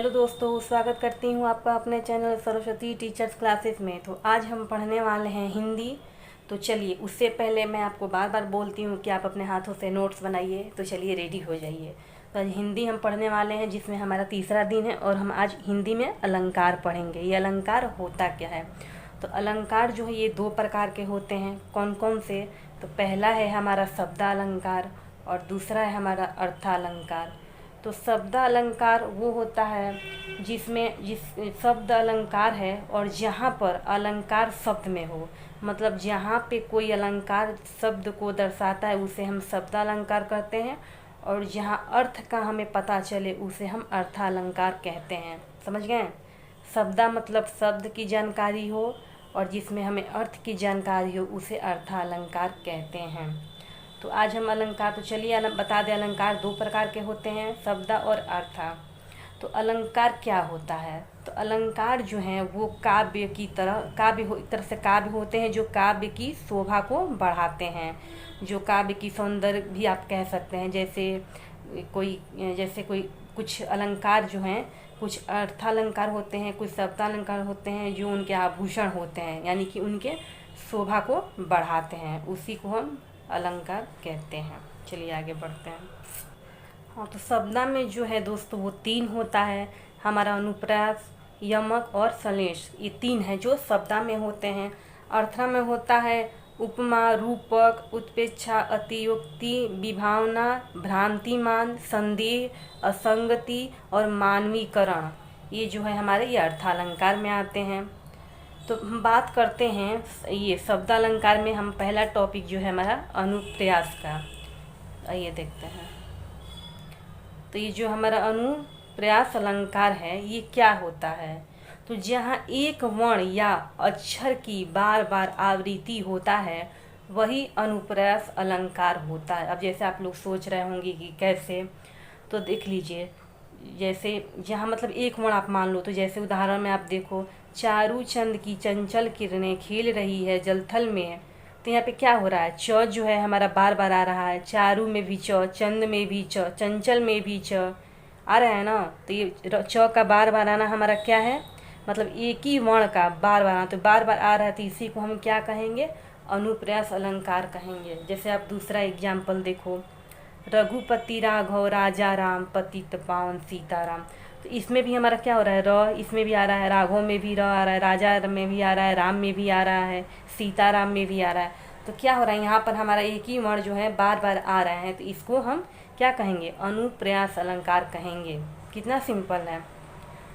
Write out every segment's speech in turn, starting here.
Hello दोस्तों, स्वागत करती हूँ आपका अपने चैनल सरस्वती टीचर्स क्लासेस में। तो आज हम पढ़ने वाले हैं हिंदी। तो चलिए, उससे पहले मैं आपको बार बार बोलती हूँ कि आप अपने हाथों से नोट्स बनाइए। तो चलिए रेडी हो जाइए। तो आज हिंदी हम पढ़ने वाले हैं, जिसमें हमारा तीसरा दिन है और हम आज हिंदी में अलंकार पढ़ेंगे। ये अलंकार होता क्या है? तो अलंकार जो है ये दो प्रकार के होते हैं। कौन कौन से? तो पहला है हमारा शब्दालंकार और दूसरा है हमारा अर्थालंकार। तो शब्द अलंकार वो होता है जिस शब्द अलंकार है और जहाँ पर अलंकार शब्द में हो, मतलब जहाँ पे कोई अलंकार शब्द को दर्शाता है उसे हम शब्द अलंकार कहते हैं, और जहाँ अर्थ का हमें पता चले उसे हम अर्थालंकार कहते हैं। समझ गए? शब्दा मतलब शब्द की जानकारी हो और जिसमें हमें अर्थ की जानकारी हो उसे अर्थालंकार कहते हैं। तो आज हम अलंकार, तो चलिए बता दें। अलंकार दो प्रकार के होते हैं, शब्दा और अर्था। तो अलंकार क्या होता है? तो अलंकार जो हैं वो काव्य की तरह एक तरह से काव्य होते हैं जो काव्य की शोभा को बढ़ाते हैं, जो काव्य की सौंदर्य भी आप कह सकते हैं। जैसे कोई कुछ अलंकार जो हैं, कुछ अर्थालंकार होते हैं, कुछ शब्दालंकार होते हैं जो उनके आभूषण होते हैं, यानी कि उनके शोभा को बढ़ाते हैं, उसी को हम अलंकार कहते हैं। चलिए आगे बढ़ते हैं। हाँ, तो शब्दा में जो है दोस्तों वो तीन होता है हमारा, अनुप्रास, यमक और श्लेष। ये तीन है जो शब्दा में होते हैं। अर्था में होता है उपमा, रूपक, उत्प्रेक्षा, अतियोक्ति, विभावना, भ्रांतिमान, संदेह, असंगति और मानवीकरण। ये जो है हमारे ये अर्थालंकार में आते हैं। तो हम बात करते हैं ये शब्दालंकार में। हम पहला टॉपिक जो है हमारा अनुप्रास का, आइए देखते हैं। तो ये जो हमारा अनुप्रास अलंकार है ये क्या होता है? तो जहाँ एक वर्ण या अक्षर की बार बार आवृत्ति होता है वही अनुप्रास अलंकार होता है। अब जैसे आप लोग सोच रहे होंगे कि कैसे, तो देख लीजिए। जैसे जहाँ मतलब एक वर्ण आप मान लो, तो जैसे उदाहरण में आप देखो, चारू चंद की चंचल किरणें खेल रही है जलथल में। तो यहाँ पे क्या हो रहा है? च जो है हमारा बार बार आ रहा है। चारू में भी च, चंद में भी च, चंचल में भी च आ रहा है ना। तो ये च का बार बार आना हमारा क्या है? मतलब एक ही वर्ण का बार बार आना, तो बार बार आ रहा है, तो इसी को हम क्या कहेंगे? अनुप्रास अलंकार कहेंगे। जैसे आप दूसरा एग्जाम्पल देखो, रघुपति राघव राजा राम पतित पावन सीताराम। तो इसमें भी हमारा क्या हो रहा है? र इसमें भी आ रहा है, राघव में भी र आ रहा है, राजा में भी आ रहा है, राम में भी आ रहा है, सीताराम में भी आ रहा है। तो क्या हो रहा है? यहाँ पर हमारा एक ही वर्ण जो है बार बार आ रहे हैं, तो इसको हम क्या कहेंगे? अनुप्रास अलंकार कहेंगे। कितना सिंपल है।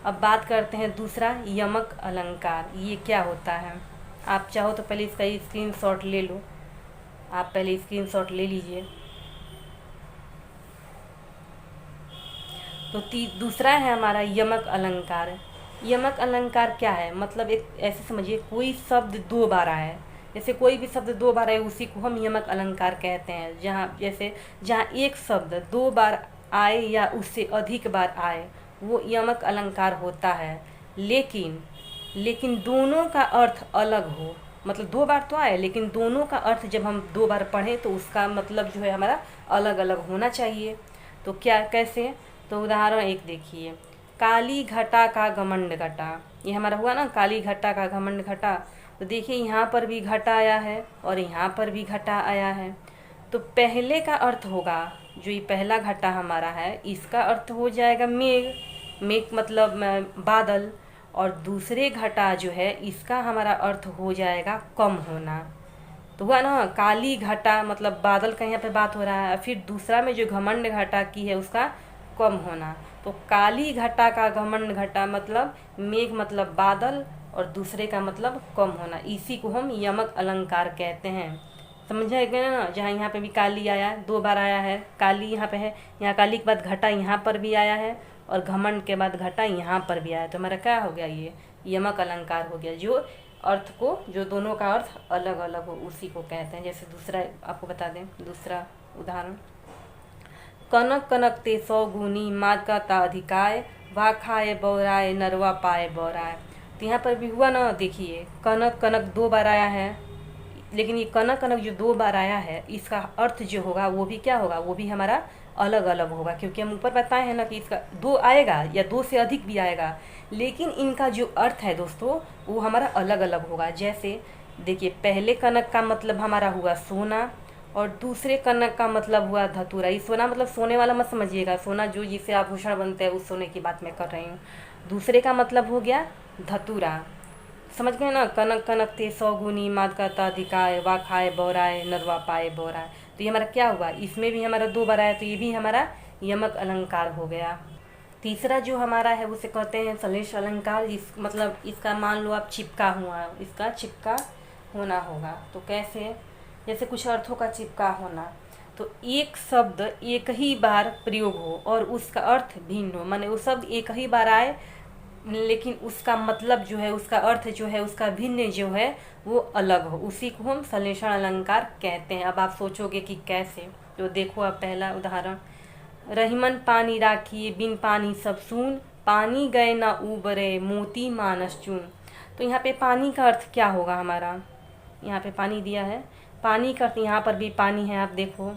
अब बात करते हैं दूसरा, यमक अलंकार। ये क्या होता है? आप चाहो तो पहले इसका स्क्रीनशॉट ले लो। आप पहले स्क्रीनशॉट ले लीजिए। तो दूसरा है हमारा यमक अलंकार। यमक अलंकार क्या है? मतलब एक ऐसे समझिए, कोई शब्द दो बार आए, जैसे कोई भी शब्द दो बार आए उसी को हम यमक अलंकार कहते हैं। जहाँ एक शब्द दो बार आए या उससे अधिक बार आए वो यमक अलंकार होता है। लेकिन दोनों का अर्थ अलग हो, मतलब दो बार तो आए लेकिन दोनों का अर्थ जब हम दो बार पढ़ें तो उसका मतलब जो है हमारा अलग अलग होना चाहिए। तो क्या, कैसे? तो उदाहरण एक देखिए, काली घटा का घमंड घटा। ये हमारा हुआ ना, काली घटा का घमंड घटा। तो देखिए यहाँ पर भी घटा आया है और यहाँ पर भी घटा आया है। तो पहले का अर्थ होगा, जो ये पहला घटा हमारा है इसका अर्थ हो जाएगा मेघ, मेघ मतलब बादल। और दूसरे घटा जो है इसका हमारा अर्थ हो जाएगा कम होना। तो हुआ ना, काली घटा मतलब बादल का यहाँ पे बात हो रहा है। फिर दूसरा में जो घमंड घटा की है उसका कम होना। तो काली घटा का घमंड घटा मतलब मेघ मतलब बादल और दूसरे का मतलब कम होना। इसी को हम यमक अलंकार कहते हैं। समझा गया ना? जहाँ यहाँ पे भी काली आया है, दो बार आया है, काली यहाँ पे है, यहाँ काली के बाद घटा यहाँ पर भी आया है और घमंड के बाद घटा यहाँ पर भी आया है। तो हमारा क्या हो गया? ये यमक अलंकार हो गया, जो अर्थ को, जो दोनों का अर्थ अलग अलग हो उसी को कहते हैं। जैसे दूसरा आपको बता दें, दूसरा उदाहरण, कनक कनक ते सौ गुनी माका ता अधिकाय, वा खाए बौराए नरवा पाए बौराए। तो यहाँ पर भी हुआ ना, देखिए कनक कनक दो बार आया है, लेकिन ये कनक कनक जो 2 बार आया है, इसका अर्थ जो होगा वो भी क्या होगा, वो भी हमारा अलग अलग होगा, क्योंकि हम ऊपर बताए हैं ना कि इसका 2 आएगा या 2 से अधिक भी आएगा, लेकिन इनका जो अर्थ है दोस्तों वो हमारा अलग अलग होगा। जैसे देखिए, पहले कनक का मतलब हमारा हुआ सोना और दूसरे कनक का मतलब हुआ धतूरा। ये सोना मतलब सोने वाला मत समझिएगा, सोना जो जिससे आभूषण बनते हैं उस सोने की बात मैं कर रही हूँ। दूसरे का मतलब हो गया धतूरा, समझ गए ना। कनक कनक ते 100 गुनी, माद का ताधिकाय, वा खाए बौराए, नरवा पाए बौराए। तो ये हमारा क्या हुआ, इसमें भी हमारा 2 बार आया, तो ये भी हमारा यमक अलंकार हो गया। तीसरा जो हमारा है उसे कहते हैं सलेश अलंकार। इस मतलब इसका मान लो आप चिपका हुआ, इसका चिपका होना होगा। तो कैसे, जैसे कुछ अर्थों का चिपका होना, तो एक शब्द एक ही बार प्रयोग हो और उसका अर्थ भिन्न हो, माने वो शब्द एक ही बार आए लेकिन उसका मतलब जो है, उसका अर्थ जो है, उसका भिन्न जो है वो अलग हो, उसी को हम संश्लेषण अलंकार कहते हैं। अब आप सोचोगे कि कैसे, तो देखो अब पहला उदाहरण, रहीमन पानी राखिए बिन पानी सब सून, पानी गए ना उबरे मोती मानस चून। तो यहाँ पे पानी का अर्थ क्या होगा हमारा, यहाँ पे पानी दिया है, पानी का अर्थ यहाँ पर भी पानी है, आप देखो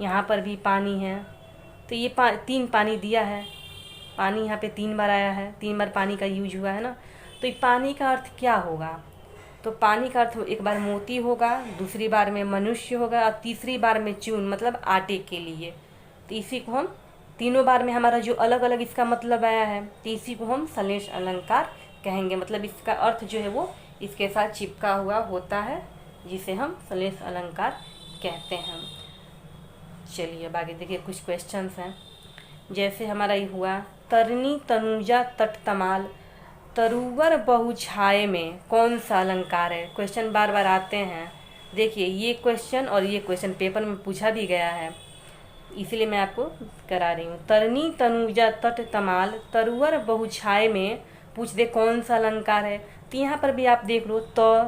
यहाँ पर भी पानी है, तो ये 3 पानी दिया है, पानी यहाँ पे 3 बार आया है, 3 बार पानी का यूज हुआ है ना। तो ये पानी का अर्थ क्या होगा, तो पानी का अर्थ एक बार मोती होगा, दूसरी बार में मनुष्य होगा और तीसरी बार में चून मतलब आटे के लिए। तो इसी को हम तीनों बार में हमारा जो अलग अलग इसका मतलब आया है, तो इसी को हम संश्लेष अलंकार कहेंगे। मतलब इसका अर्थ जो है वो इसके साथ चिपका हुआ होता है, जिसे हम संश्लेष अलंकार कहते हैं। चलिए अब आगे देखिए, कुछ क्वेश्चंस हैं। जैसे हमारा ये हुआ, तरनी तनुजा तट तमाल, तरुवर बहु छाए में कौन सा अलंकार है। क्वेश्चन बार बार आते हैं, देखिए ये क्वेश्चन और ये क्वेश्चन पेपर में पूछा भी गया है, इसलिए मैं आपको करा रही हूँ। तरनी तनुजा तट तमाल, तरुवर बहु छाए में पूछ दे कौन सा अलंकार है। तो यहाँ पर भी आप देख लो, त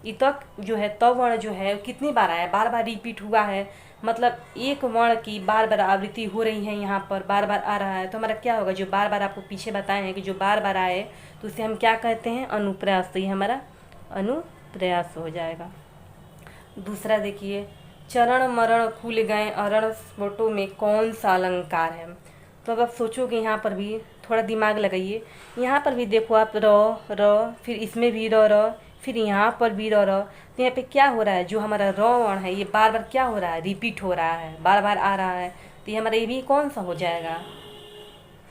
ये तक जो है, त वर्ण जो है कितनी बार आया, बार बार रिपीट हुआ है, मतलब एक वर्ण की बार बार आवृत्ति हो रही है, यहाँ पर बार बार आ रहा है। तो हमारा क्या होगा, जो बार बार आपको पीछे बताए हैं कि जो बार बार आए तो उसे हम क्या कहते हैं, अनुप्रयास। तो ये हमारा अनुप्रयास हो जाएगा। दूसरा देखिए, चरण मरण खुल गए अरण स्फोटों में कौन सा अलंकार है। तो अब आप सोचोगे, यहाँ पर भी थोड़ा दिमाग लगाइए, यहाँ पर भी देखो आप र, फिर इसमें भी र, फिर यहाँ पर भी र। तो यहाँ पे क्या हो रहा है, जो हमारा र वर्ण है ये बार बार क्या हो रहा है, रिपीट हो रहा है, बार बार आ रहा है। तो ये हमारा ये भी कौन सा हो जाएगा,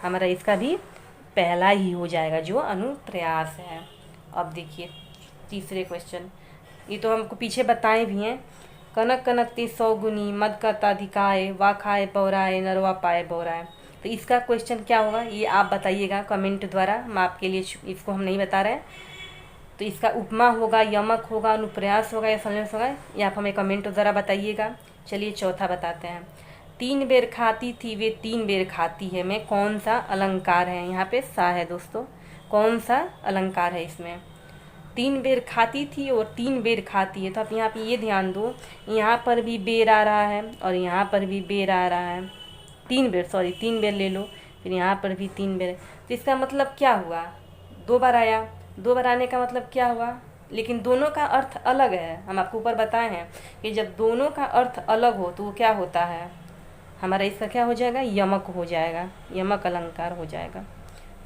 हमारा इसका भी पहला ही हो जाएगा, जो अनुप्रयास है। अब देखिए तीसरे क्वेश्चन, ये तो हमको पीछे बताए भी हैं। कनक कनक ते 100 गुनी, मद का ताधिकाय, वा खाए बौराए, नरवा पाए बौराए। तो इसका क्वेश्चन क्या होगा ये आप बताइएगा कमेंट द्वारा, मैं आपके लिए इसको हम नहीं बता रहे। तो इसका उपमा होगा, यमक होगा, अनुप्रयास होगा या संश्लेष होगा, ये आप हमें कमेंट द्वारा बताइएगा। चलिए चौथा बताते हैं। 3 बेर खाती थी वे 3 बेर खाती है में कौन सा अलंकार है। यहाँ पे सा है दोस्तों, कौन सा अलंकार है इसमें। 3 बेर खाती थी और 3 बेर खाती है, तो आप यहाँ पे ये ध्यान दो, यहाँ पर भी बेर आ रहा है और यहाँ पर भी बेर आ रहा है। 3 बेर ले लो, फिर यहाँ पर भी 3 बेर। तो इसका मतलब क्या हुआ, 2 बार आया, 2 बार आने का मतलब क्या हुआ, लेकिन दोनों का अर्थ अलग है। हम आपको ऊपर बताए हैं कि जब दोनों का अर्थ अलग हो तो वो क्या होता है, हमारा इसका क्या हो जाएगा, यमक हो जाएगा, यमक अलंकार हो जाएगा।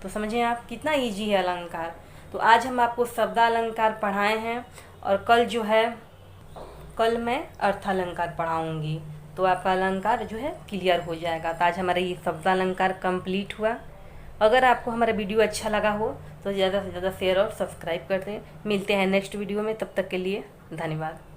तो समझें आप कितना ईजी है अलंकार। तो आज हम आपको शब्दालंकार पढ़ाए हैं और कल जो है, कल मैं अर्थालंकार पढ़ाऊँगी, तो आपका अलंकार जो है क्लियर हो जाएगा। तो आज हमारा ये शब्दालंकार कंप्लीट हुआ। अगर आपको हमारा वीडियो अच्छा लगा हो तो ज़्यादा से ज़्यादा शेयर और सब्सक्राइब कर दें। मिलते हैं नेक्स्ट वीडियो में, तब तक के लिए धन्यवाद।